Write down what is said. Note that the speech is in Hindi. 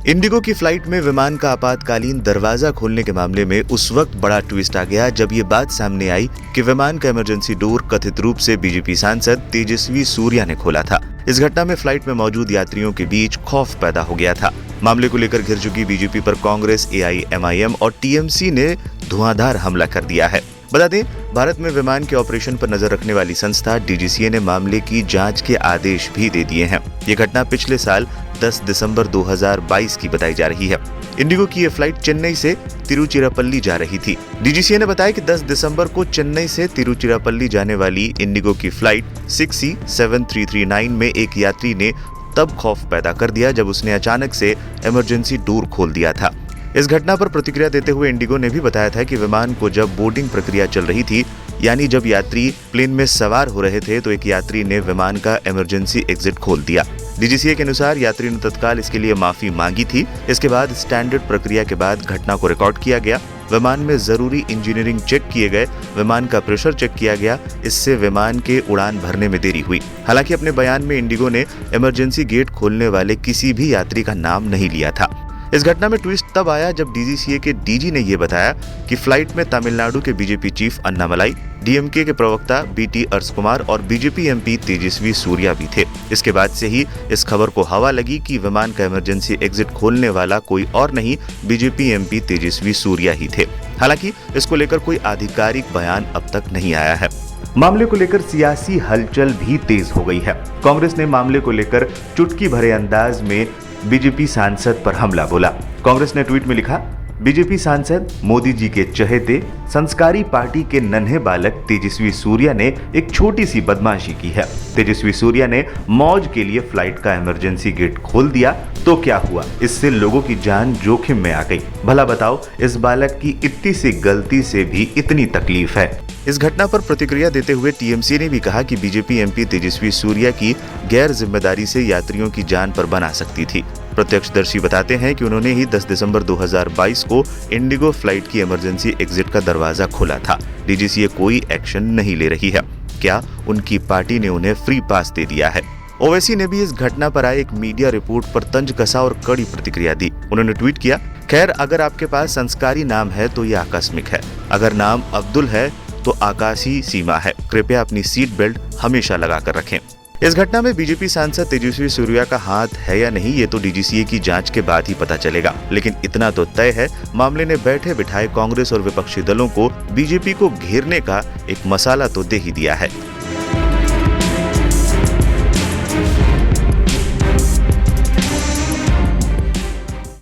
इंडिगो की फ्लाइट में विमान का आपातकालीन दरवाजा खोलने के मामले में उस वक्त बड़ा ट्विस्ट आ गया जब ये बात सामने आई कि विमान का इमरजेंसी डोर कथित रूप से बीजेपी सांसद तेजस्वी सूर्या ने खोला था। इस घटना में फ्लाइट में मौजूद यात्रियों के बीच खौफ पैदा हो गया था। मामले को लेकर घिर चुकी बीजेपी पर कांग्रेस, एआईएमआईएम और टीएमसी ने धुआंधार हमला कर दिया है। बता दें, भारत में विमान के ऑपरेशन पर नजर रखने वाली संस्था डीजीसीए ने मामले की जांच के आदेश भी दे दिए हैं। ये घटना पिछले साल 10 दिसंबर 2022 की बताई जा रही है। इंडिगो की ये फ्लाइट चेन्नई से तिरुचिरापल्ली जा रही थी। डीजीसीए ने बताया कि 10 दिसंबर को चेन्नई से तिरुचिरापल्ली जाने वाली इंडिगो की फ्लाइट 6C7339 में एक यात्री ने तब खौफ पैदा कर दिया जब उसने अचानक से इमरजेंसी डोर खोल दिया था। इस घटना पर प्रतिक्रिया देते हुए इंडिगो ने भी बताया था कि विमान को जब बोर्डिंग प्रक्रिया चल रही थी, यानी जब यात्री प्लेन में सवार हो रहे थे, तो एक यात्री ने विमान का इमरजेंसी एग्जिट खोल दिया। डीजीसीए के अनुसार यात्री ने तत्काल इसके लिए माफी मांगी थी। इसके बाद स्टैंडर्ड प्रक्रिया के बाद घटना को रिकॉर्ड किया गया। विमान में जरूरी इंजीनियरिंग चेक किए गए, विमान का प्रेशर चेक किया गया। इससे विमान के उड़ान भरने में देरी हुई। हालांकि अपने बयान में इंडिगो ने इमरजेंसी गेट खोलने वाले किसी भी यात्री का नाम नहीं लिया था। इस घटना में ट्विस्ट तब आया जब डीजीसीए के डीजी ने यह बताया कि फ्लाइट में तमिलनाडु के बीजेपी चीफ अन्नामलाई, डीएमके के प्रवक्ता बीटी अर्स कुमार और बीजेपी एमपी तेजस्वी सूर्या भी थे। इसके बाद से ही इस खबर को हवा लगी कि विमान का इमरजेंसी एग्जिट खोलने वाला कोई और नहीं, बीजेपी एमपी तेजस्वी सूर्या ही थे। हालांकि इसको लेकर कोई आधिकारिक बयान अब तक नहीं आया है। मामले को लेकर सियासी हलचल भी तेज हो गई है। कांग्रेस ने मामले को लेकर चुटकी भरे अंदाज में बीजेपी सांसद पर हमला बोला। कांग्रेस ने ट्वीट में लिखा, बीजेपी सांसद मोदी जी के चहेते संस्कारी पार्टी के नन्हे बालक तेजस्वी सूर्या ने एक छोटी सी बदमाशी की है। तेजस्वी सूर्या ने मौज के लिए फ्लाइट का इमरजेंसी गेट खोल दिया तो क्या हुआ, इससे लोगों की जान जोखिम में आ गई। भला बताओ, इस बालक की इतनी सी गलती से भी इतनी तकलीफ है। इस घटना पर प्रतिक्रिया देते हुए टीएमसी ने भी कहा कि बीजेपी एमपी तेजस्वी सूर्या की गैर जिम्मेदारी से यात्रियों की जान पर बन आ सकती थी। प्रत्यक्षदर्शी बताते हैं कि उन्होंने ही 10 दिसंबर 2022 को इंडिगो फ्लाइट की इमरजेंसी एग्जिट का दरवाजा खोला था। डीजीसीए कोई एक्शन नहीं ले रही है। क्या उनकी पार्टी ने उन्हें फ्री पास दे दिया है? ओवैसी ने भी इस घटना पर आए एक मीडिया रिपोर्ट पर तंज कसा और कड़ी प्रतिक्रिया दी। उन्होंने ट्वीट किया, खैर अगर आपके पास संस्कारी नाम है तो यह आकस्मिक है। अगर नाम अब्दुल है तो आकाशी सीमा है। कृपया अपनी सीट बेल्ट हमेशा लगाकर रखें। इस घटना में बीजेपी सांसद तेजस्वी सूर्या का हाथ है या नहीं, ये तो डीजीसीए की जांच के बाद ही पता चलेगा। लेकिन इतना तो तय है, मामले ने बैठे बिठाए कांग्रेस और विपक्षी दलों को बीजेपी को घेरने का एक मसाला तो दे ही दिया है।